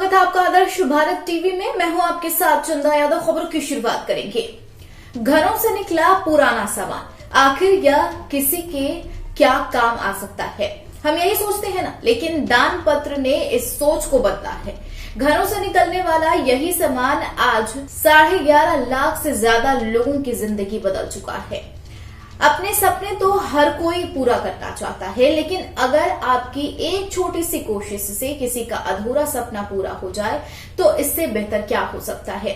स्वागत है आपका आदर्श भारत टीवी में। मैं हूं आपके साथ चंदा यादव। खबरों की शुरुआत करेंगे। घरों से निकला पुराना सामान, आखिर यह किसी के क्या काम आ सकता है, हम यही सोचते हैं ना, लेकिन दान पत्र ने इस सोच को बदला है। घरों से निकलने वाला यही सामान आज 11.5 लाख से ज्यादा लोगों की जिंदगी बदल चुका है। अपने सपने तो हर कोई पूरा करना चाहता है, लेकिन अगर आपकी एक छोटी सी कोशिश से किसी का अधूरा सपना पूरा हो जाए तो इससे बेहतर क्या हो सकता है।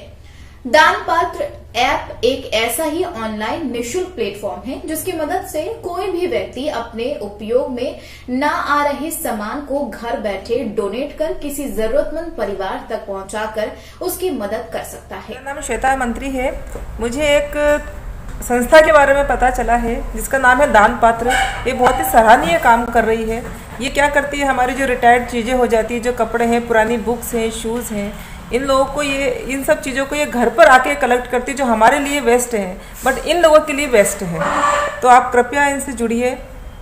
दान पात्र ऐप एक ऐसा ही ऑनलाइन निःशुल्क प्लेटफॉर्म है जिसकी मदद से कोई भी व्यक्ति अपने उपयोग में न आ रहे सामान को घर बैठे डोनेट कर किसी जरूरतमंद परिवार तक पहुंचाकर उसकी मदद कर सकता है। मेरा नाम श्वेता मंत्री है। मुझे एक संस्था के बारे में पता चला है जिसका नाम है दान पात्र। ये बहुत ही सराहनीय काम कर रही है। ये क्या करती है, हमारी जो रिटायर्ड चीज़ें हो जाती है, जो कपड़े हैं, पुरानी बुक्स हैं, शूज़ हैं, इन लोगों को इन सब चीज़ों को ये घर पर आके कलेक्ट करती है, जो हमारे लिए वेस्ट है बट इन लोगों के लिए बेस्ट है। तो आप कृपया इनसे जुड़िए।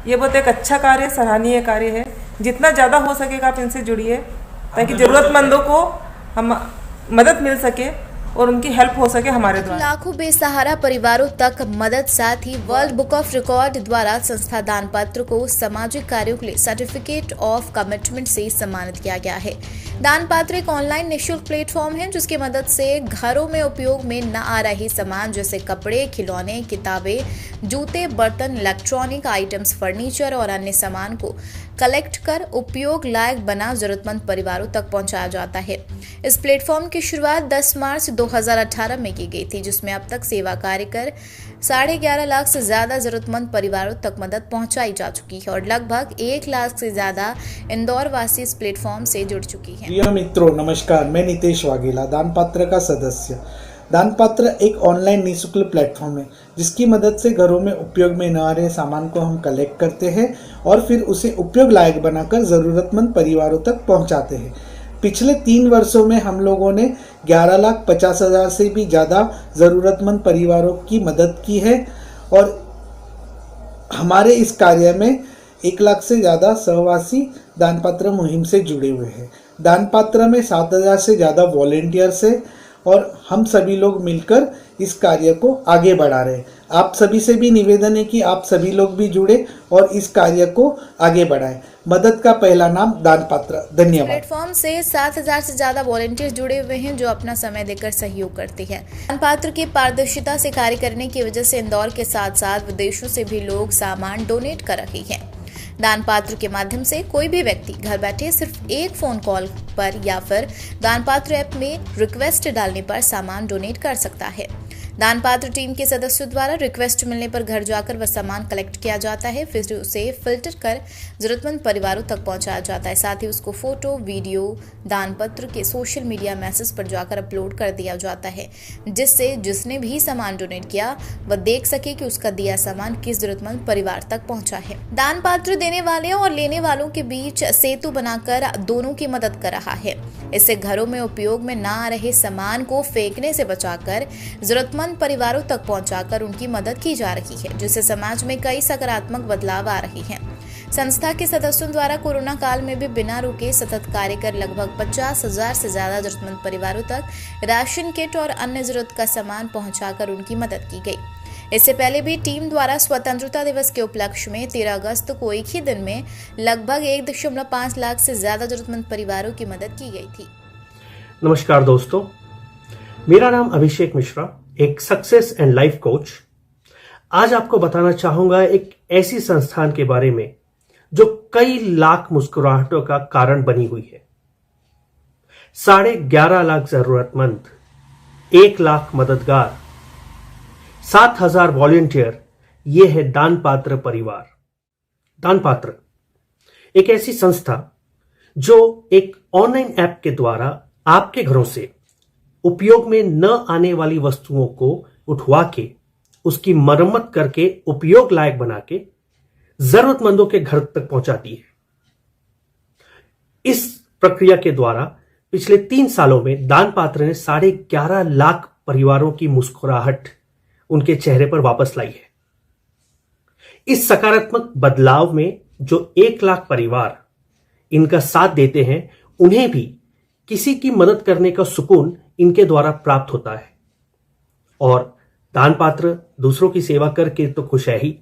ये बहुत एक अच्छा कार्य, सराहनीय कार्य है। जितना ज़्यादा हो सकेगा आप इनसे जुड़िए ताकि ज़रूरतमंदों को हम मदद मिल सके और उनकी हेल्प हो सके हमारे द्वारा। लाखों बेसहारा परिवारों तक मदद। साथ ही वर्ल्ड बुक ऑफ रिकॉर्ड द्वारा संस्था दान पात्र को सामाजिक कार्यों के लिए सर्टिफिकेट ऑफ कमिटमेंट से सम्मानित किया गया है। दान पात्र एक ऑनलाइन निःशुल्क प्लेटफॉर्म है जिसकी मदद से घरों में उपयोग में न आ रहे सामान जैसे कपड़े, खिलौने, किताबें, जूते, बर्तन, इलेक्ट्रॉनिक आइटम्स, फर्नीचर और अन्य सामान को कलेक्ट कर उपयोग लायक बना जरूरतमंद परिवारों तक पहुंचाया जाता है। इस प्लेटफॉर्म की शुरुआत 10 मार्च 2018 में की गई थी, जिसमें अब तक सेवा कार्य कर 11.5 लाख से ज्यादा जरूरतमंद परिवारों तक मदद पहुंचाई जा चुकी है और लगभग 1 लाख से ज्यादा इंदौर वासी इस प्लेटफॉर्म से जुड़ चुकी है। प्रिय मित्रों, नमस्कार। मैं नितेश वाघेला, दान पात्र का सदस्य। दान पात्र एक ऑनलाइन निःशुल्क प्लेटफॉर्म है जिसकी मदद से घरों में उपयोग में न आ रहे सामान को हम कलेक्ट करते हैं और फिर उसे उपयोग लायक बनाकर ज़रूरतमंद परिवारों तक पहुंचाते हैं। पिछले 3 वर्षों में हम लोगों ने 11,50,000 से भी ज़्यादा ज़रूरतमंद परिवारों की मदद की है और हमारे इस कार्य में 1 लाख से ज़्यादा सहवासी दान पात्र मुहिम से जुड़े हुए हैं। दान पात्र में 7,000 से ज़्यादा वॉलेंटियर्स हैं और हम सभी लोग मिलकर इस कार्य को आगे बढ़ा रहे हैं। आप सभी से भी निवेदन है कि आप सभी लोग भी जुड़े और इस कार्य को आगे बढ़ाएं। मदद का पहला नाम दान पात्र। धन्यवाद। प्लेटफॉर्म से 7,000 से ज्यादा वॉलेंटियर जुड़े हुए हैं जो अपना समय देकर सहयोग करते हैं। दान पात्र की पारदर्शिता से कार्य करने की वजह से इंदौर के साथ साथ विदेशों से भी लोग सामान डोनेट कर रहे हैं। दान पात्र के माध्यम से कोई भी व्यक्ति घर बैठे सिर्फ एक फोन कॉल पर या फिर दान पात्र ऐप में रिक्वेस्ट डालने पर सामान डोनेट कर सकता है। दान पात्र टीम के सदस्यों द्वारा रिक्वेस्ट मिलने पर घर जाकर वह सामान कलेक्ट किया जाता है, फिर उसे फिल्टर कर जरूरतमंद परिवारों तक पहुंचाया जाता है। साथ ही उसको फोटो, वीडियो दान पत्र के सोशल मीडिया मैसेज पर जाकर अपलोड कर दिया जाता है, जिससे जिसने भी सामान डोनेट किया वह देख सके कि उसका दिया सामान किस जरूरतमंद परिवार तक पहुंचा है। दान पात्र देने वाले और लेने वालों के बीच सेतु बनाकर दोनों की मदद कर रहा है। इससे घरों में उपयोग में न आ रहे सामान को फेंकने से बचाकर जरूरतमंद परिवारों तक पहुंचाकर उनकी मदद की जा रही है, जिससे समाज में कई सकारात्मक बदलाव आ रहे हैं। संस्था के सदस्यों द्वारा कोरोना काल में भी बिना रुके सतत कार्य कर लगभग 50,000 से ज्यादा जरूरतमंद परिवारों तक राशन किट और अन्य जरूरत का सामान पहुंचाकर उनकी मदद की गई। इससे पहले भी टीम द्वारा स्वतंत्रता दिवस के उपलक्ष्य में 13 अगस्त को एक ही दिन में लगभग 1.5 लाख से ज्यादा जरूरतमंद परिवारों की मदद की गई थी। नमस्कार दोस्तों, मेरा नाम अभिषेक मिश्रा, एक सक्सेस एंड लाइफ कोच। आज आपको बताना चाहूंगा एक ऐसी संस्थान के बारे में जो कई लाख मुस्कुराहटों का कारण बनी हुई है। 11.5 लाख जरूरतमंद, 1 लाख मददगार, 7,000 वॉलेंटियर, ये है दान पात्र परिवार। दान पात्र एक ऐसी संस्था जो एक ऑनलाइन ऐप के द्वारा आपके घरों से उपयोग में न आने वाली वस्तुओं को उठवा के उसकी मरम्मत करके उपयोग लायक बना के जरूरतमंदों के घर तक पहुंचाती है। इस प्रक्रिया के द्वारा पिछले 3 सालों में दान पात्र ने 11.5 लाख परिवारों की मुस्कुराहट उनके चेहरे पर वापस लाई है। इस सकारात्मक बदलाव में जो 1 लाख परिवार इनका साथ देते हैं, उन्हें भी किसी की मदद करने का सुकून इनके द्वारा प्राप्त होता है और दान पात्र दूसरों की सेवा करके तो खुश है ही।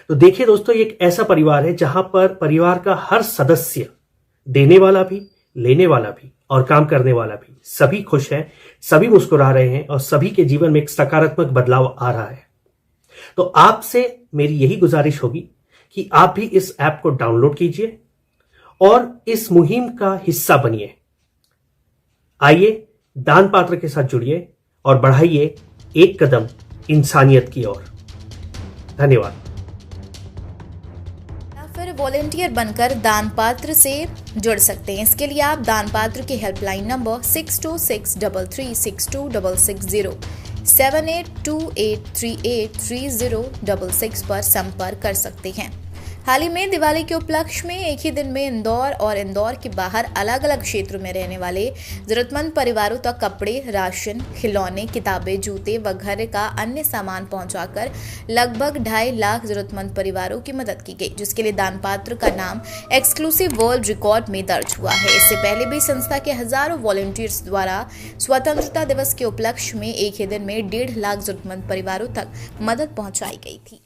तो देखिए दोस्तों, ये एक ऐसा परिवार है जहां पर परिवार का हर सदस्य, देने वाला भी, लेने वाला भी और काम करने वाला भी, सभी खुश हैं, सभी मुस्कुरा रहे हैं और सभी के जीवन में एक सकारात्मक बदलाव आ रहा है। तो आपसे मेरी यही गुजारिश होगी कि आप भी इस ऐप को डाउनलोड कीजिए और इस मुहिम का हिस्सा बनिए। आइए दान पात्र के साथ जुड़िए और बढ़ाइए एक कदम इंसानियत की ओर। धन्यवाद। फिर वॉलेंटियर बनकर दान पात्र से जुड़ सकते हैं। इसके लिए आप दान पात्र की हेल्पलाइन नंबर 6263362660 7828383066 पर संपर्क कर सकते हैं। हाल ही में दिवाली के उपलक्ष्य में एक ही दिन में इंदौर और इंदौर के बाहर अलग अलग क्षेत्रों में रहने वाले जरूरतमंद परिवारों तक कपड़े, राशन, खिलौने, किताबें, जूते व घर का अन्य सामान पहुंचाकर लगभग 2.5 लाख जरूरतमंद परिवारों की मदद की गई, जिसके लिए दान पात्र का नाम एक्सक्लूसिव वर्ल्ड रिकॉर्ड में दर्ज हुआ है। इससे पहले भी संस्था के हजारों वॉलंटियर्स द्वारा स्वतंत्रता दिवस के उपलक्ष्य में एक ही दिन में 1.5 लाख जरूरतमंद परिवारों तक मदद पहुंचाई गई थी।